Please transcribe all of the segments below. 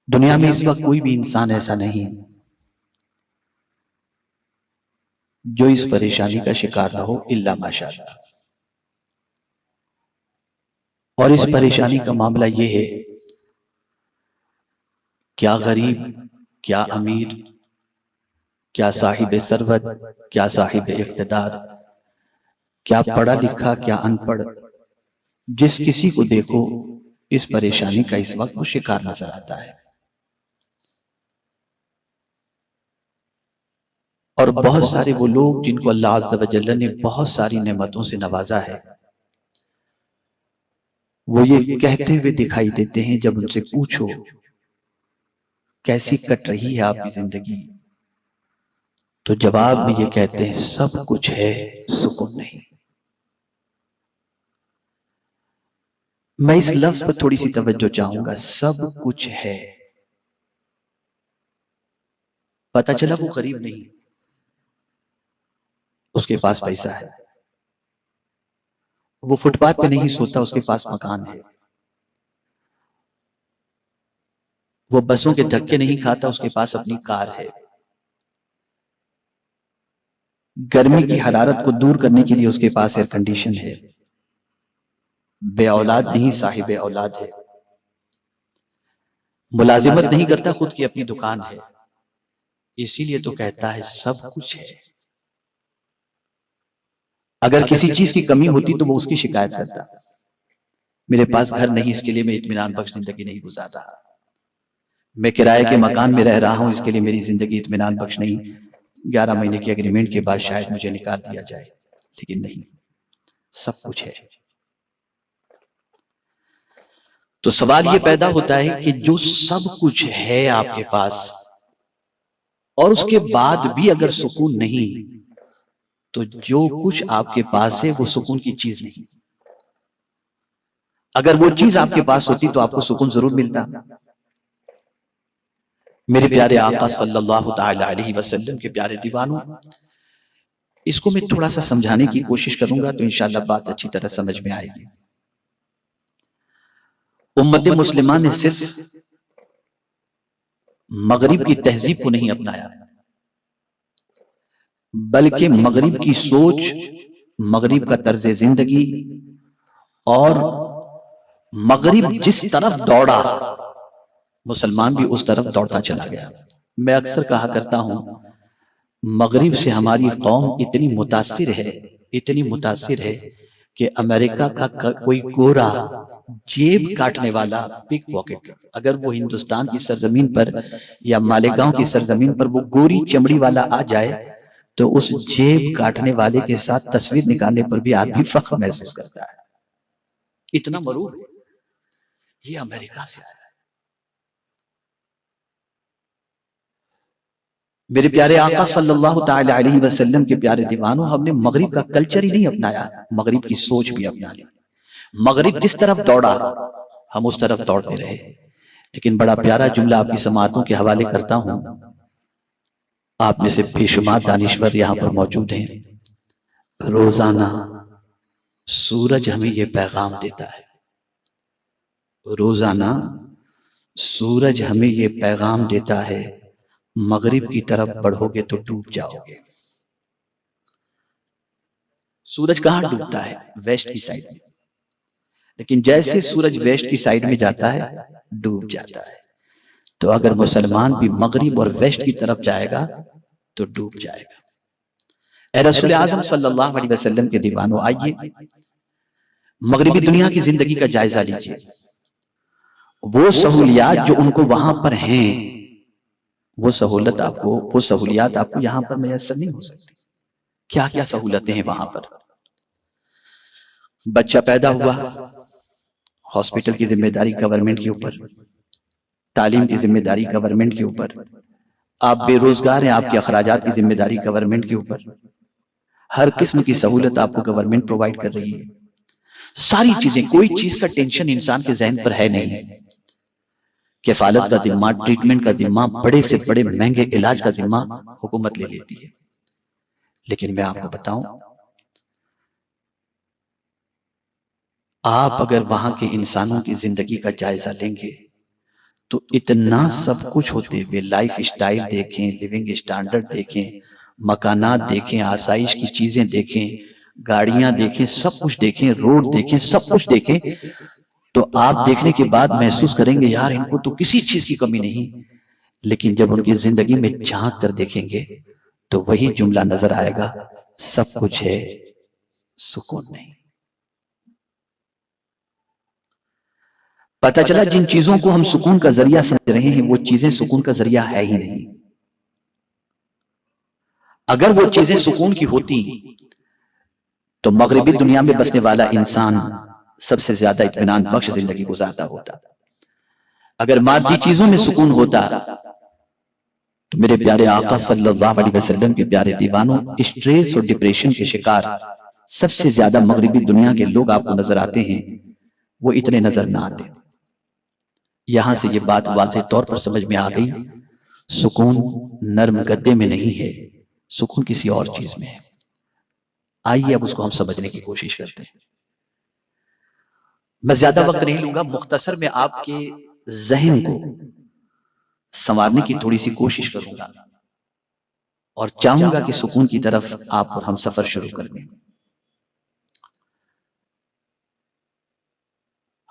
دنیا میں اس وقت کوئی بھی انسان ایسا نہیں جو اس پریشانی کا شکار نہ ہو الا ماشاءاللہ۔ اور اس پریشانی کا معاملہ یہ ہے، کیا غریب، کیا امیر، کیا صاحب ثروت، کیا صاحب اقتدار، کیا پڑھا لکھا، کیا ان پڑھ، جس کسی کو دیکھو اس پریشانی کا اس وقت وہ شکار نظر آتا ہے۔ اور بہت سارے وہ لوگ جن کو اللہ عز و جل نے بہت ساری نعمتوں سے نوازا ہے، وہ یہ کہتے ہوئے دکھائی دیتے ہیں جب ان سے پوچھو کیسی کٹ رہی ہے آپ کی زندگی، تو جواب میں یہ کہتے ہیں سب کچھ ہے، سکون نہیں۔ میں اس لفظ پر تھوڑی سی توجہ چاہوں گا، سب کچھ ہے۔ پتہ چلا وہ غریب نہیں، اس کے پاس پیسہ ہے، وہ فٹ پاتھ پہ نہیں سوتا، اس کے پاس مکان ہے، وہ بسوں کے دھکے نہیں کھاتا، اس کے پاس اپنی کار ہے، گرمی کی حرارت کو دور کرنے کے لیے اس کے پاس ایئر کنڈیشن ہے، بے اولاد نہیں، صاحب اولاد ہے، ملازمت نہیں کرتا، خود کی اپنی دکان ہے، اسی لیے تو کہتا ہے سب کچھ ہے۔ اگر کسی چیز کی کمی ہوتی تو وہ اس کی شکایت کرتا، میرے پاس گھر نہیں، اس کے لیے میں اطمینان بخش زندگی نہیں گزار رہا، میں کرائے کے مکان میں رہ رہا ہوں، اس کے لیے میری زندگی اطمینان بخش نہیں، 11 مہینے کی اگریمنٹ کے بعد شاید مجھے نکال دیا جائے، لیکن نہیں، سب کچھ ہے۔ تو سوال یہ پیدا ہوتا ہے کہ جو سب کچھ ہے آپ کے پاس اور اس کے بعد بھی اگر سکون نہیں، تو جو کچھ آپ کے پاس ہے وہ سکون کی چیز نہیں۔ اگر وہ چیز آپ کے پاس ہوتی تو آپ کو سکون ضرور ملتا۔ میرے پیارے آقا صلی اللہ تعالی علیہ وسلم کے پیارے دیوانوں، اس کو میں تھوڑا سا سمجھانے کی کوشش کروں گا تو انشاءاللہ بات اچھی طرح سمجھ میں آئے گی۔ امت مسلمہ نے صرف مغرب کی تہذیب کو نہیں اپنایا، بلکہ مغرب کی سوچ، مغرب کا طرز زندگی اور مغرب جس طرف دوڑا مسلمان بھی اس طرف دوڑتا چلا گیا۔ میں اکثر کہا کرتا ہوں مغرب سے ہماری قوم اتنی متاثر ہے، اتنی متاثر ہے کہ امریکہ کا کوئی گورا جیب کاٹنے والا پک پاکٹ، اگر وہ ہندوستان کی سرزمین پر یا مالیگاؤں کی سرزمین پر وہ گوری چمڑی والا آ جائے تو اس جیب کاٹنے والے کے ساتھ تصویر نکالنے پر بھی آدمی فخر محسوس کرتا ہے، اتنا مروب ہے۔ یہ امریکہ سے آیا ہے۔ میرے پیارے آقا صلی اللہ تعالی علیہ وسلم کے پیارے دیوانوں، ہم نے مغرب کا کلچر ہی نہیں اپنایا، مغرب کی سوچ بھی اپنا لی۔ مغرب جس طرف دوڑا ہم اس طرف دوڑتے رہے۔ لیکن بڑا پیارا جملہ آپ کی سماعتوں کے حوالے کرتا ہوں، آپ میں سے بے شمار دانشور یہاں پر موجود ہیں۔ روزانہ سورج ہمیں یہ پیغام دیتا ہے، روزانہ سورج ہمیں یہ پیغام دیتا ہے، مغرب کی طرف بڑھو گے تو ڈوب جاؤ گے۔ سورج کہاں ڈوبتا ہے؟ ویسٹ کی سائیڈ میں، لیکن جیسے سورج ویسٹ کی سائیڈ میں جاتا ہے ڈوب جاتا ہے۔ تو اگر مسلمان بھی مغرب اور ویسٹ کی طرف جائے گا تو ڈوب جائے گا۔ اے رسول اعظم صلی اللہ علیہ وسلم کے دیوانوں، آئیے مغربی دنیا کی زندگی کا جائزہ لیجئے۔ وہ سہولیات جو ان کو وہاں پر ہیں، وہ سہولیات آپ کو یہاں پر میسر نہیں ہو سکتی۔ کیا کیا سہولتیں ہیں وہاں پر؟ بچہ پیدا ہوا، ہاسپٹل کی ذمہ داری گورنمنٹ کے اوپر، تعلیم کی ذمہ داری گورنمنٹ کے اوپر، آپ بے روزگار ہیں، آپ کے اخراجات کی ذمہ داری گورنمنٹ کے اوپر، ہر قسم کی سہولت آپ کو گورنمنٹ پرووائیڈ کر رہی ہے۔ ساری چیزیں، کوئی چیز کا ٹینشن انسان کے ذہن پر ہے نہیں۔ کفالت کا ذمہ، ٹریٹمنٹ کا ذمہ، بڑے سے بڑے مہنگے علاج کا ذمہ حکومت لے لیتی ہے۔ لیکن میں آپ کو بتاؤں، آپ اگر وہاں کے انسانوں کی زندگی کا جائزہ لیں گے تو اتنا سب کچھ ہوتے ہوئے لائف سٹائل دیکھیں، لیونگ سٹینڈرڈ دیکھیں، مکانات دیکھیں، آسائش کی چیزیں دیکھیں، گاڑیاں دیکھیں، سب کچھ دیکھیں، روڈ دیکھیں، سب کچھ دیکھیں، تو آپ دیکھنے کے بعد محسوس کریں گے یار ان کو تو کسی چیز کی کمی نہیں، لیکن جب ان کی زندگی میں جھانک کر دیکھیں گے تو وہی جملہ نظر آئے گا، سب کچھ ہے سکون نہیں۔ پتہ چلا جن چیزوں کو ہم سکون کا ذریعہ سمجھ رہے ہیں وہ چیزیں سکون کا ذریعہ ہے ہی نہیں۔ اگر وہ چیزیں سکون کی ہوتی تو مغربی دنیا میں بسنے والا انسان سب سے زیادہ اطمینان بخش زندگی گزارتا ہوتا۔ اگر مادی چیزوں میں سکون ہوتا تو میرے پیارے آقا صلی اللہ علیہ وسلم کے پیارے دیوانوں، اسٹریس اور ڈپریشن کے شکار سب سے زیادہ مغربی دنیا کے لوگ آپ کو نظر آتے ہیں، وہ اتنے نظر نہ آتے۔ یہاں سے یہ بات واضح طور پر سمجھ میں آ گئی، سکون نرم گدے میں نہیں ہے، سکون کسی اور چیز میں ہے۔ آئیے اب اس کو ہم سمجھنے کی کوشش کرتے ہیں۔ میں زیادہ وقت نہیں لوں گا، مختصر میں آپ کے ذہن کو سنوارنے کی تھوڑی سی کوشش کروں گا اور چاہوں گا کہ سکون کی طرف آپ اور ہم سفر شروع کر دیں۔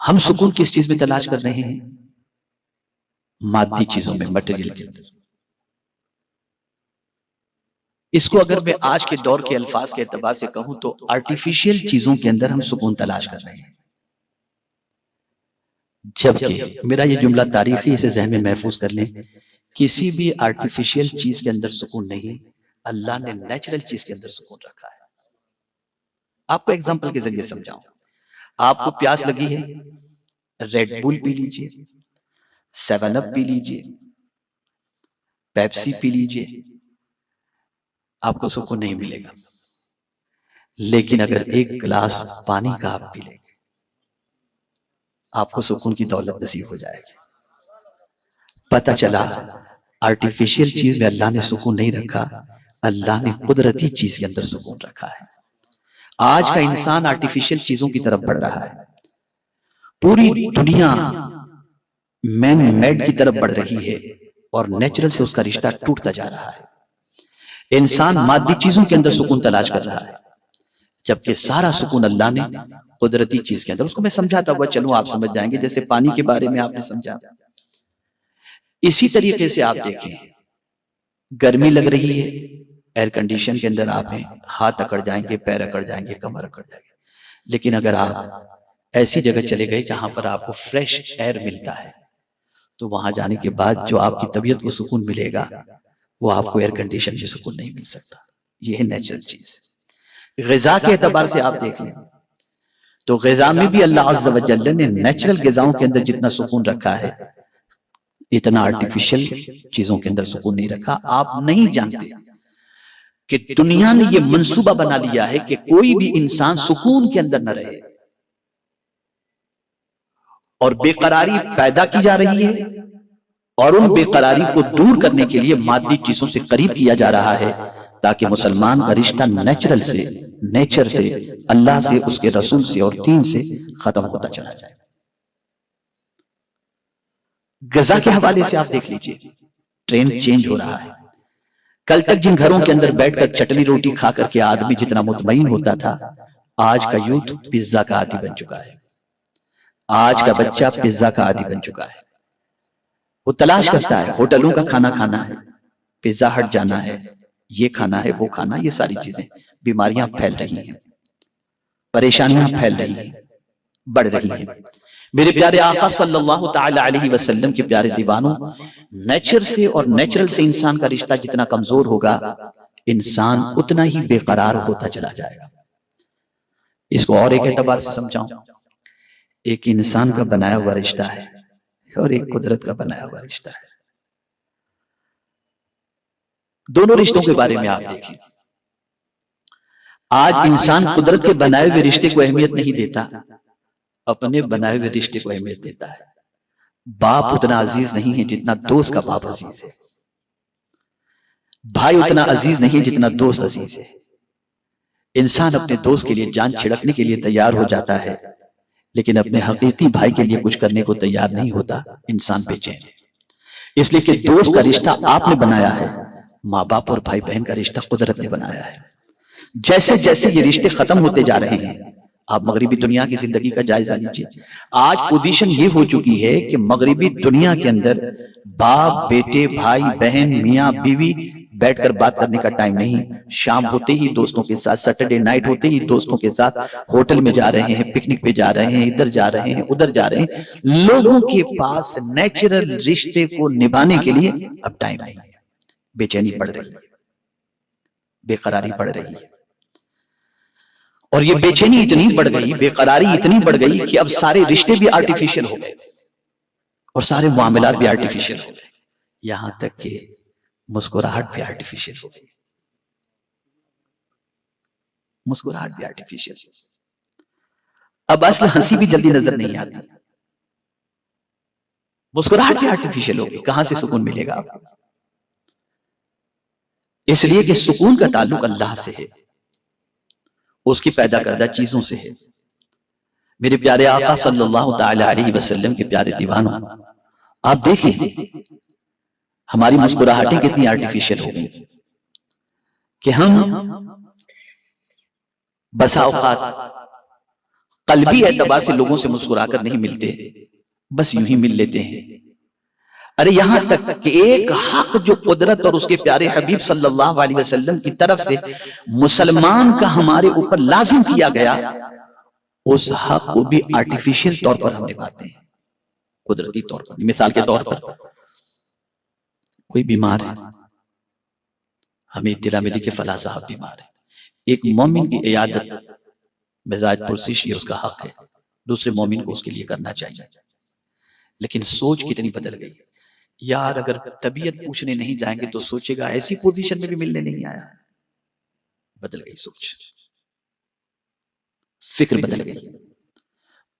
ہم سکون کس چیز میں تلاش کر رہے ہیں؟ مادی چیزوں میں، مٹیریل کے اندر۔ اس کو اگر میں آج کے دور کے الفاظ کے اعتبار سے کہوں تو آرٹیفیشل چیزوں کے اندر ہم سکون تلاش کر رہے ہیں، جبکہ میرا یہ جملہ تاریخی اسے ذہن میں محفوظ کر لیں، کسی بھی آرٹیفیشل چیز کے اندر سکون نہیں، اللہ نے نیچرل چیز کے اندر سکون رکھا ہے۔ آپ کو ایگزامپل کے ذریعے سمجھاؤں، آپ کو پیاس لگی ہے، ریڈ بول پی لیجئے، 7 اپ پی لیجئے، پیپسی پی لیجئے، آپ کو سکون نہیں ملے گا۔ لیکن اگر ایک گلاس پانی کا آپ پی لیں گے، آپ کو سکون کی دولت نصیب ہو جائے گی۔ پتہ چلا آرٹیفیشل چیز میں اللہ نے سکون نہیں رکھا، اللہ نے قدرتی چیز کے اندر سکون رکھا ہے۔ آج کا انسان آرٹیفیشل چیزوں کی طرف بڑھ رہا ہے، پوری دنیا مین میڈ کی طرف بڑھ رہی ہے اور نیچرل سے اس کا رشتہ ٹوٹتا جا رہا ہے۔ انسان مادی چیزوں کے اندر سکون تلاش کر رہا ہے، جبکہ سارا سکون اللہ نے قدرتی چیز کے اندر۔ اس کو میں سمجھاتا ہوا چلوں، آپ سمجھ جائیں گے، جیسے پانی کے بارے میں آپ نے سمجھا، اسی طریقے سے آپ دیکھیں، گرمی لگ رہی ہے، ایئر کنڈیشن کے اندر آپ ہیں، ہاتھ اکڑ جائیں گے، پیر اکڑ جائیں گے، کمر اکڑ جائیں گے۔ لیکن اگر آپ ایسی جگہ چلے گئے جہاں پر آپ کو فریش ایئر ملتا ہے تو وہاں جانے کے بعد جو آپ کی طبیعت کو سکون ملے گا وہ آپ کو ایئر کنڈیشن میں سکون نہیں مل سکتا۔ یہ ہے نیچرل چیز۔ غذا کے اعتبار سے آپ دیکھ لیں تو غذا میں بھی اللہ عز و جل نے نیچرل غذاؤں کے اندر جتنا سکون رکھا ہے اتنا آرٹیفیشل چیزوں کے اندر سکون نہیں رکھا۔ آپ نہیں جانتے کہ دنیا نے یہ منصوبہ بنا لیا ہے کہ کوئی بھی انسان سکون کے اندر نہ رہے، اور بے قراری پیدا کی جا رہی ہے، اور ان بے قراری کو دور کرنے کے لیے مادی چیزوں سے قریب کیا جا رہا ہے تاکہ مسلمان کا رشتہ نیچر سے، اللہ سے، اس کے رسول سے اور دین سے ختم ہوتا چلا جائے۔ غذا کے حوالے سے آپ دیکھ لیجئے، ٹرینڈ چینج ہو رہا ہے۔ کل تک جن گھروں کے اندر بیٹھ کر چٹنی روٹی کھا کر کے آدمی جتنا مطمئن ہوتا تھا، آج کا یوتھ پیزا کا عادی بن چکا ہے۔ آج کا بچہ پیزا کا عادی بن چکا ہے۔ وہ تلاش کرتا ہے ہوٹلوں کا کھانا کھانا ہے، پیزا ہٹ جانا ہے، یہ کھانا ہے، وہ کھانا، یہ ساری چیزیں۔ بیماریاں پھیل رہی ہیں، پریشانیاں پھیل رہی ہیں، بڑھ رہی ہیں۔ میرے پیارے آقا صلی اللہ تعالی علیہ وسلم کے پیارے دیوانوں، نیچر سے اور نیچرل سے انسان کا رشتہ جتنا کمزور ہوگا، انسان اتنا ہی بے قرار ہوتا چلا جائے گا۔ اس کو اور ایک اعتبار سے سمجھاؤں، ایک انسان کا بنایا ہوا رشتہ ہے اور ایک قدرت کا بنایا ہوا رشتہ ہے۔ دونوں رشتوں کے بارے میں آپ دیکھیں، آج انسان قدرت کے بنائے ہوئے رشتے کو اہمیت نہیں دیتا، اپنے بنائے ہوئے رشتے کو اہمیت دیتا ہے۔ باپ اتنا عزیز نہیں ہے جتنا دوست کا باپ عزیز ہے، بھائی اتنا عزیز نہیں جتنا دوست عزیز ہے۔ انسان اپنے دوست کے لیے جان چھڑکنے کے لیے تیار ہو جاتا ہے، لیکن اپنے حقیقی بھائی کے لیے کچھ کرنے کو تیار نہیں ہوتا، انسان بے چین ہے۔ اس لیے کہ دوست کا رشتہ آپ نے بنایا ہے، ماں باپ اور بھائی بہن کا رشتہ قدرت نے بنایا ہے۔ جیسے جیسے یہ رشتے ختم ہوتے جا رہے ہیں، آپ مغربی دنیا کی زندگی کا جائزہ لیجئے، آج پوزیشن یہ ہو چکی ہے کہ مغربی دنیا کے اندر باپ بیٹے بھائی بہن میاں بیوی بیٹھ کر بات کرنے کا ٹائم نہیں، شام ہوتے ہی دوستوں کے ساتھ، سیٹرڈے نائٹ ہوتے ہی دوستوں کے ساتھ ہوٹل میں جا رہے ہیں، پکنک پہ جا رہے ہیں، ادھر جا رہے ہیں ادھر جا رہے ہیں۔ لوگوں کے پاس نیچرل رشتے کو نبھانے کے لیے اب ٹائم نہیں ہے، بے چینی بڑھ رہی ہے، بے قراری بڑھ رہی ہے، اور یہ بے چینی اتنی بڑھ گئی، بے قراری اتنی بڑھ گئی کہ اب سارے رشتے بھی آرٹیفیشل ہو گئے اور سارے معاملات بھی آرٹیفیشل ہو گئے، یہاں تک کہ مسکراہٹ بھی آرٹیفیشل ہو گئی، مسکراہٹ بھی آرٹیفیشل، اب اصل ہنسی بھی جلدی نظر نہیں آتی، مسکراہٹ بھی آرٹیفیشل ہو گئی، کہاں سے سکون ملے گا آپ کو؟ اس لیے کہ سکون کا تعلق اللہ سے ہے، اس کی پیدا کردہ چیزوں سے ہے۔ میرے پیارے آقا صلی اللہ تعالی علیہ وسلم کے پیارے دیوانوں، آپ دیکھیں ہماری مسکراہٹیں کتنی آرٹیفیشل ہو گئی کہ ہم بسا اوقات قلبی اعتبار سے لوگوں سے مسکرا کر نہیں ملتے، بس یوں ہی مل لیتے ہیں۔ ارے یہاں تک کہ ایک حق جو قدرت اور اس کے پیارے حبیب صلی اللہ علیہ وسلم کی طرف سے مسلمان کا ہمارے اوپر لازم کیا گیا، اس حق کو بھی آرٹیفیشل طور پر ہم نبھاتے ہیں، قدرتی طور پر۔ مثال کے طور پر کوئی بیمار ہے، ہمیں اطلاع ملی کہ فلاں صاحب بیمار ہے، ایک مومن کی عیادت مزاج پرسش یہ اس کا حق ہے، دوسرے مومن کو اس کے لیے کرنا چاہیے، لیکن سوچ کتنی بدل گئی۔ یار اگر طبیعت پوچھنے نہیں جائیں گے تو سوچے گا ایسی پوزیشن میں بھی ملنے نہیں آیا، بدل گئی سوچ، فکر بدل گئی،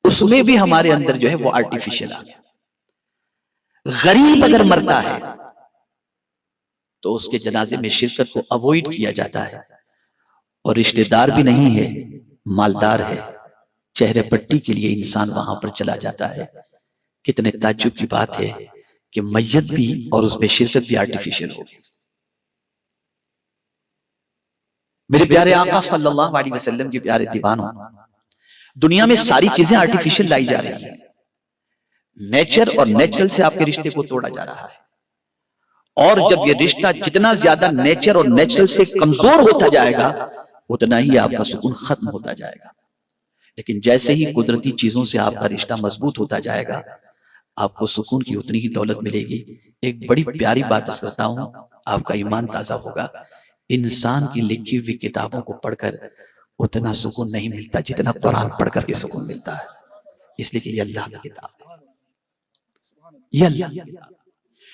اس میں بھی ہمارے اندر جو ہے وہ آرٹیفیشل آ گیا۔ غریب اگر مرتا ہے تو اس کے جنازے میں شرکت کو اوائڈ کیا جاتا ہے، اور رشتہ دار بھی نہیں ہے، مالدار ہے، چہرے پٹی کے لیے انسان وہاں پر چلا جاتا ہے۔ کتنے تعجب کی بات ہے کہ میت بھی اور اس میں شرکت بھی آرٹیفیشل ہو گئی۔ میرے پیارے آقا صلی اللہ علیہ وسلم کے پیارے دیوانوں، دنیا میں ساری چیزیں آرٹیفیشل لائی جا رہی ہیں، نیچر اور نیچرل سے آپ کے رشتے کو توڑا جا رہا ہے، اور جب یہ رشتہ جتنا زیادہ نیچر اور نیچرل سے کمزور ہوتا جائے گا اتنا ہی آپ کا سکون ختم ہوتا جائے گا۔ لیکن جیسے ہی قدرتی چیزوں سے آپ کا رشتہ مضبوط ہوتا جائے گا، آپ کو سکون کی اتنی ہی دولت ملے گی۔ ایک بڑی پیاری بات عرض کرتا ہوں، آپ کا ایمان تازہ ہوگا، انسان کی لکھی ہوئی کتابوں کو پڑھ کر اتنا سکون نہیں ملتا جتنا قرآن پڑھ کر کے سکون ملتا ہے، اس لیے کہ یہ اللہ کی کتاب ہے، یہ اللہ کی کتاب ہے۔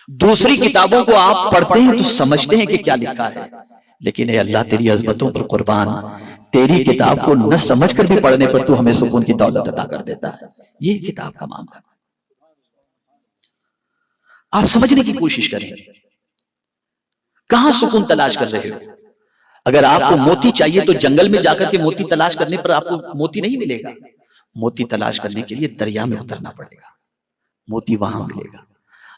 دوسری کتابوں کو آپ پڑھتے ہیں تو سمجھتے ہیں کہ کیا لکھا ہے، لیکن اے اللہ تیری عظمتوں پر قربان، تیری کتاب کو نہ سمجھ کر بھی پڑھنے پر تو ہمیں سکون کی دولت عطا کر دیتا ہے۔ یہ کتاب کا معاملہ، آپ سمجھنے کی کوشش کریں، کہاں سکون تلاش کر رہے ہو؟ اگر آپ کو موتی چاہیے تو جنگل میں جا کر کے موتی تلاش کرنے پر آپ کو موتی نہیں ملے گا، موتی تلاش کرنے کے لیے دریا میں اترنا پڑے گا، موتی وہاں ملے گا۔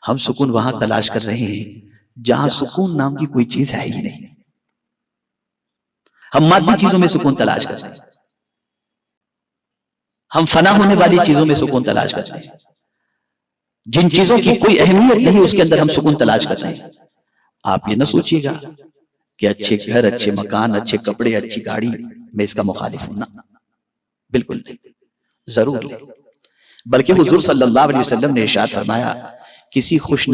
ہم سکون وہاں تلاش کر رہے ہیں جہاں سکون نام کی کوئی چیز ہے ہی نہیں، ہم مادی چیزوں میں سکون تلاش کر رہے ہیں، ہم فنا ہونے والی چیزوں میں سکون تلاش کر رہے ہیں، جن چیزوں کی کوئی اہمیت نہیں اس کے اندر ہم سکون تلاش کر رہے ہیں۔ آپ یہ نہ سوچئے گا کہ اچھے گھر، اچھے مکان، اچھے کپڑے، اچھی گاڑی میں اس کا مخالف ہوں، نا، بالکل نہیں، ضرور نہیں، بلکہ حضور صلی اللہ علیہ وسلم نے ارشاد فرمایا، کسی خوش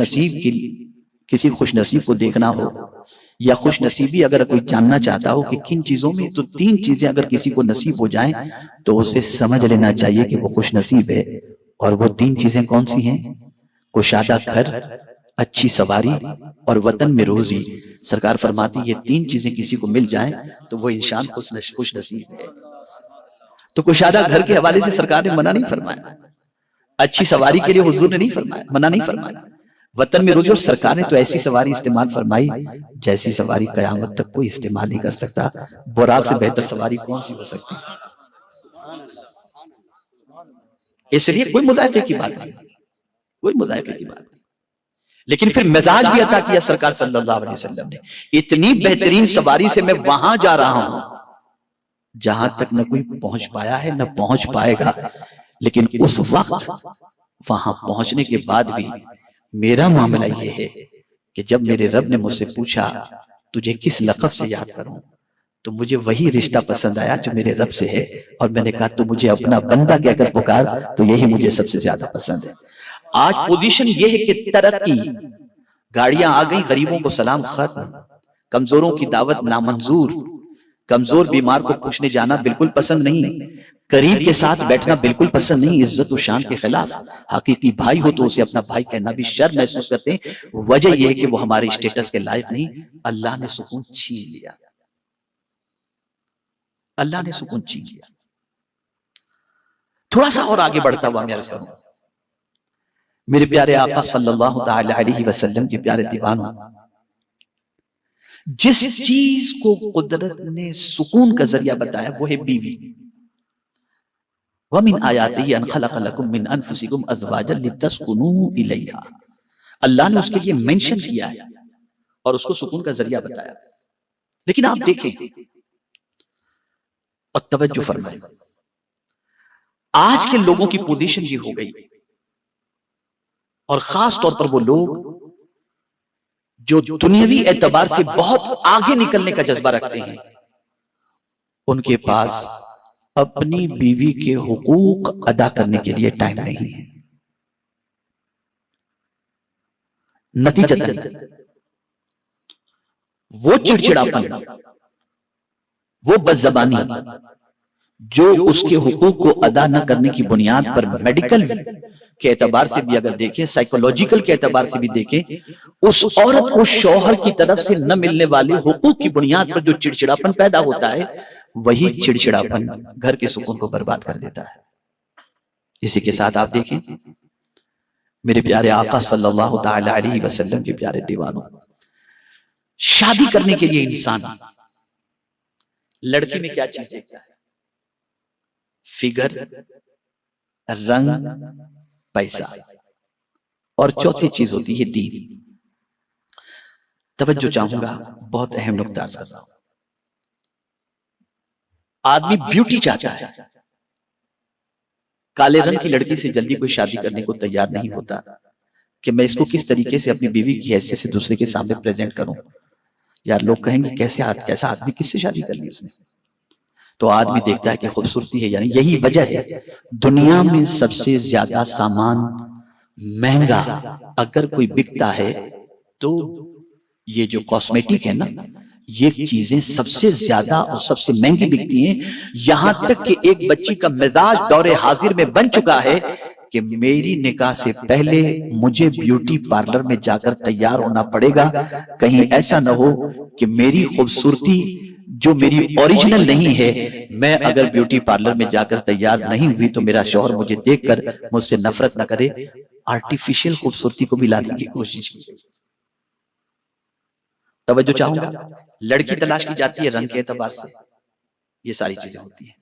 نصیب کو دیکھنا ہو یا خوش نصیبی اگر کوئی جاننا چاہتا ہو کہ کن چیزوں میں، تو 3 چیزیں اگر کسی کو نصیب ہو جائیں تو اسے سمجھ لینا چاہیے کہ وہ خوش نصیب ہے، اور وہ 3 چیزیں کون سی ہیں؟ کشادہ گھر، اچھی سواری اور وطن میں روزی۔ سرکار فرماتی یہ 3 چیزیں کسی کو مل جائیں تو وہ انسان خوش نصیب ہے۔ تو کشادہ گھر کے حوالے سے سرکار نے منع نہیں فرمایا، اچھی سواری کے لیے حضور نے نہیں فرمایا، منع نہیں فرمایا، وطن میں روزی، اور سرکار نے تو ایسی سواری استعمال فرمائی جیسی سواری قیامت تک کوئی استعمال نہیں کر سکتا۔ براق سے بہتر سواری کون سی ہو سکتی؟ اس لیے کوئی مذائقے کی بات نہیں، کوئی مذائقے کی بات نہیں. لیکن پھر مزاج بھی عطا کیا سرکار صلی اللہ علیہ وسلم نے. اتنی بہترین سواری سے میں وہاں جا رہا ہوں جہاں تک نہ کوئی پہنچ پایا ہے نہ پہنچ پائے گا. لیکن اس وقت وہاں پہنچنے کے بعد بھی میرا معاملہ یہ ہے کہ جب میرے رب نے مجھ سے پوچھا تجھے کس لقب سے یاد کروں، تو مجھے وہی رشتہ پسند آیا جو میرے رب سے ہے، اور میں نے کہا تو مجھے اپنا بندہ کہہ کر پکار، تو یہی مجھے سب سے زیادہ پسند ہے. آج پوزیشن یہ ہے کہ ترقی، گاڑیاں آ گئی، غریبوں کو سلام ختم، کمزوروں کی دعوت نامنظور، کمزور بیمار کو پوچھنے جانا بالکل پسند نہیں، قریب کے ساتھ بیٹھنا بالکل پسند نہیں، عزت و شان کے خلاف. حقیقی بھائی ہو تو اسے اپنا بھائی کہنا بھی شرم محسوس کرتے ہیں. وجہ یہ ہے کہ وہ ہمارے اسٹیٹس کے لائق نہیں. اللہ نے سکون چھین لیا، اللہ نے سکون چھین لیا. تھوڑا سا اور آگے بڑھتا ہوا میں عرض کروں، میرے پیارے آقا صلی اللہ تعالی علیہ وسلم کے پیارے دیوانوں، جس چیز کو قدرت نے سکون کا ذریعہ بتایا وہ ہے بیوی. وَمِنْ آيَاتِهِ أَنْ خَلَقَ لَكُم مِّنْ أَنفُسِكُمْ أَزْوَاجًا لِتَسْكُنُوا إِلَيْهَا. اللہ نے اس کے لیے منشن کیا ہے اور اس کو سکون کا ذریعہ بتایا. لیکن آپ دیکھیں اور توجہ فرمائیں، آج کے لوگوں کی پوزیشن یہ ہو گئی، اور خاص طور پر وہ لوگ جو دنیاوی اعتبار سے بہت آگے نکلنے کا جذبہ رکھتے ہیں، ان کے پاس اپنی بیوی کے حقوق ادا کرنے کے لیے ٹائم نہیں ہے. نتیجتاً وہ چڑچڑاپن، وہ بدزبانی جو اس کے حقوق کو ادا نہ کرنے کی بنیاد پر میڈیکل کے اعتبار سے بھی اگر دیکھیں، سائیکولوجیکل کے اعتبار سے بھی دیکھیں، اس عورت کو شوہر کی طرف سے نہ ملنے والے حقوق کی بنیاد پر جو چڑچڑاپن پیدا ہوتا ہے، وہی چڑچڑاپن گھر کے سکون کو برباد کر دیتا ہے. اسی کے ساتھ آپ دیکھیں میرے پیارے آقا صلی اللہ تعالی علیہ وسلم کے پیارے دیوانوں، شادی کرنے کے لیے انسان لڑکی میں کیا چیز دیکھتا ہے؟ فگر، رنگ، پیسہ، اور چوتھی چیز ہوتی ہے دین. توجہ چاہوں گا، بہت اہم نکتہ عرض کر رہا ہوں. آدمی بیوٹی چاہتا ہے، کالے رنگ کی لڑکی سے جلدی کوئی شادی کرنے کو تیار نہیں ہوتا کہ میں اس کو کس طریقے سے اپنی بیوی کی حیثیت سے دوسرے کے سامنے پریزنٹ کروں. یار لوگ کہیں گے کیسا آدمی کس سے شادی کر لی اس نے. تو آدمی دیکھتا ہے کہ خوبصورتی ہے. یعنی یہی وجہ ہے دنیا میں سب سے زیادہ سامان مہنگا اگر کوئی بکتا ہے تو یہ جو کاسمیٹک ہے نا، یہ چیزیں سب سے زیادہ اور سب سے مہنگی بکتی ہیں. یہاں تک کہ ایک بچی کا مزاج دور حاضر میں بن چکا ہے کہ میری نکاح سے پہلے مجھے بیوٹی پارلر میں جا کر تیار ہونا پڑے گا، کہیں ایسا نہ ہو کہ میری خوبصورتی جو میری اوریجنل نہیں ہے، میں اگر بیوٹی پارلر میں جا کر تیار نہیں ہوئی تو میرا شوہر مجھے دیکھ کر مجھ سے نفرت نہ کرے. آرٹیفیشل خوبصورتی کو بھی لانے کی کوشش کی. توجہ چاہوں گا، لڑکی تلاش کی جاتی ہے رنگ کے اعتبار سے، یہ ساری چیزیں ہوتی ہیں.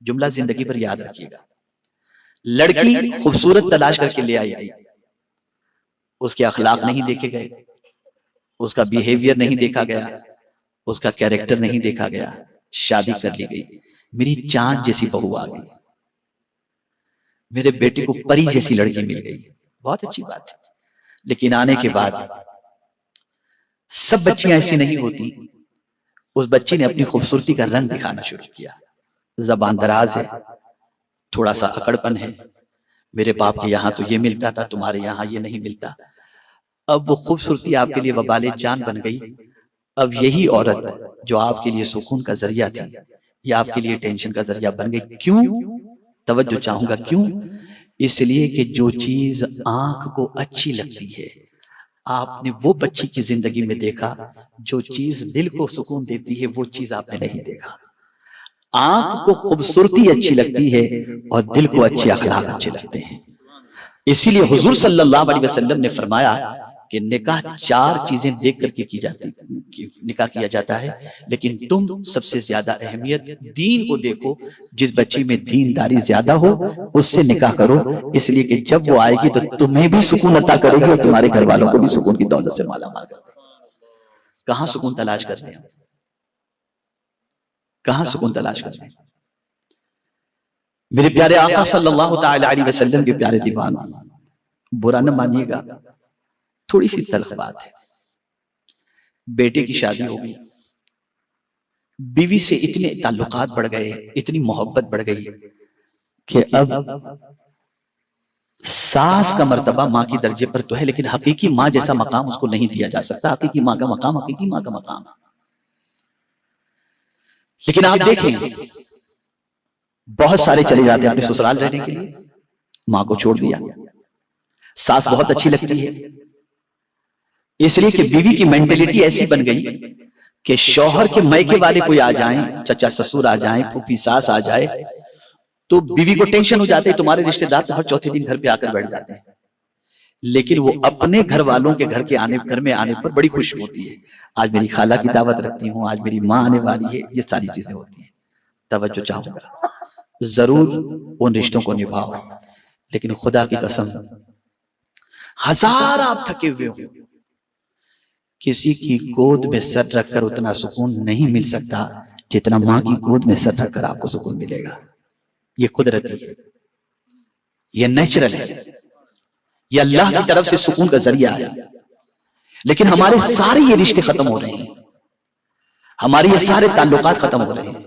جملہ زندگی پر یاد رکھیے گا، لڑکی خوبصورت تلاش کر کے لے آئی گئی، اس کے اخلاق نہیں دیکھے گئے، اس کا بیہیویئر نہیں دیکھا گیا، اس کا کیریکٹر نہیں دیکھا گیا، شادی کر لی گئی. میری چاند جیسی بہو آ گئی، میرے بیٹے کو پری جیسی لڑکی مل گئی، بہت اچھی بات ہے. لیکن آنے کے بعد سب بچیاں ایسی نہیں ہوتی. اس بچی نے اپنی خوبصورتی کا رنگ دکھانا شروع کیا. زبان دراز ہے، تھوڑا سا اکڑپن ہے، میرے باپ کے یہاں تو یہ ملتا تھا، تمہارے یہاں یہ نہیں ملتا. اب وہ خوبصورتی آپ کے لیے وبال جان بن گئی. اب یہی عورت جو آپ کے لیے سکون کا ذریعہ تھی، یہ آپ کے لیے ٹینشن کا ذریعہ بن گئی. کیوں؟ توجہ چاہوں گا، کیوں؟ اس لیے کہ جو چیز آنکھ کو اچھی لگتی ہے، آپ نے وہ بچی کی زندگی میں دیکھا، جو چیز دل کو سکون دیتی ہے وہ چیز آپ نے نہیں دیکھا. آنکھ کو خوبصورتی اچھی لگتی ہے اور دل کو اچھے اخلاق اچھے لگتے ہیں. اسی لیے حضور صلی اللہ علیہ وسلم نے فرمایا کہ نکاح 4 چیزیں دیکھ کر کے کی جاتی، نکاح کیا جاتا ہے، لیکن تم سب سے زیادہ اہمیت دین کو دیکھو، جس بچی میں دینداری زیادہ ہو اس سے نکاح کرو، اس لیے کہ جب وہ آئے گی تو تمہیں بھی سکون عطا کرے گی اور تمہارے گھر والوں کو بھی سکون کی دولت سے مالا مال کر دے گی۔ کہاں سکون تلاش کر رہے ہیں؟ کہاں سکون تلاش کر رہے ہیں؟ میرے پیارے آقا صلی اللہ تعالی علیہ وسلم کے پیارے دیوانوں، برا نہ مانیے گا، تھوڑی سی تلخ بات ہے، بیٹے کی شادی ہو گئی، بیوی سے اتنے تعلقات بڑھ گئے، اتنی محبت بڑھ گئی کہ اب ساس کا مرتبہ ماں کی درجے پر تو ہے، لیکن حقیقی ماں جیسا مقام اس کو نہیں دیا جا سکتا۔ حقیقی ماں کا مقام حقیقی ماں کا مقام، لیکن آپ دیکھیں بہت سارے چلے جاتے ہیں اپنے سسرال رہنے کے لیے، ماں کو چھوڑ دیا۔ ساس بہت اچھی لگتی ہے، اس لیے کہ بیوی کی مینٹیلیٹی ایسی بن گئی کہ شوہر کے میکے والے کوئی آ جائیں، چچا سسر آ جائیں، پھوپھی ساس آ جائے تو بیوی کو ٹینشن ہو جاتے، تمہارے رشتہ دار تو ہر چوتھے دن گھر پہ آ کر بیٹھ جاتے ہیں، لیکن وہ اپنے گھر والوں کے گھر میں آنے پر بڑی خوش ہوتی ہے۔ آج میری خالہ کی دعوت رکھتی ہوں، آج میری ماں آنے والی ہے، یہ ساری چیزیں ہوتی ہیں۔ توجہ چاہوں گا، ضرور ان رشتوں کو نبھاؤ، لیکن خدا کی قسم ہزار آپ تھکے ہوئے ہوں، کسی کی گود میں سر رکھ کر اتنا سکون نہیں مل سکتا جتنا ماں کی گود میں سر رکھ کر آپ کو سکون ملے گا۔ یہ قدرتی ہے، یہ نیچرل ہے، یہ اللہ کی طرف سے سکون کا ذریعہ ہے، لیکن ہمارے سارے یہ رشتے ختم ہو رہے ہیں، ہمارے یہ سارے تعلقات ختم ہو رہے ہیں۔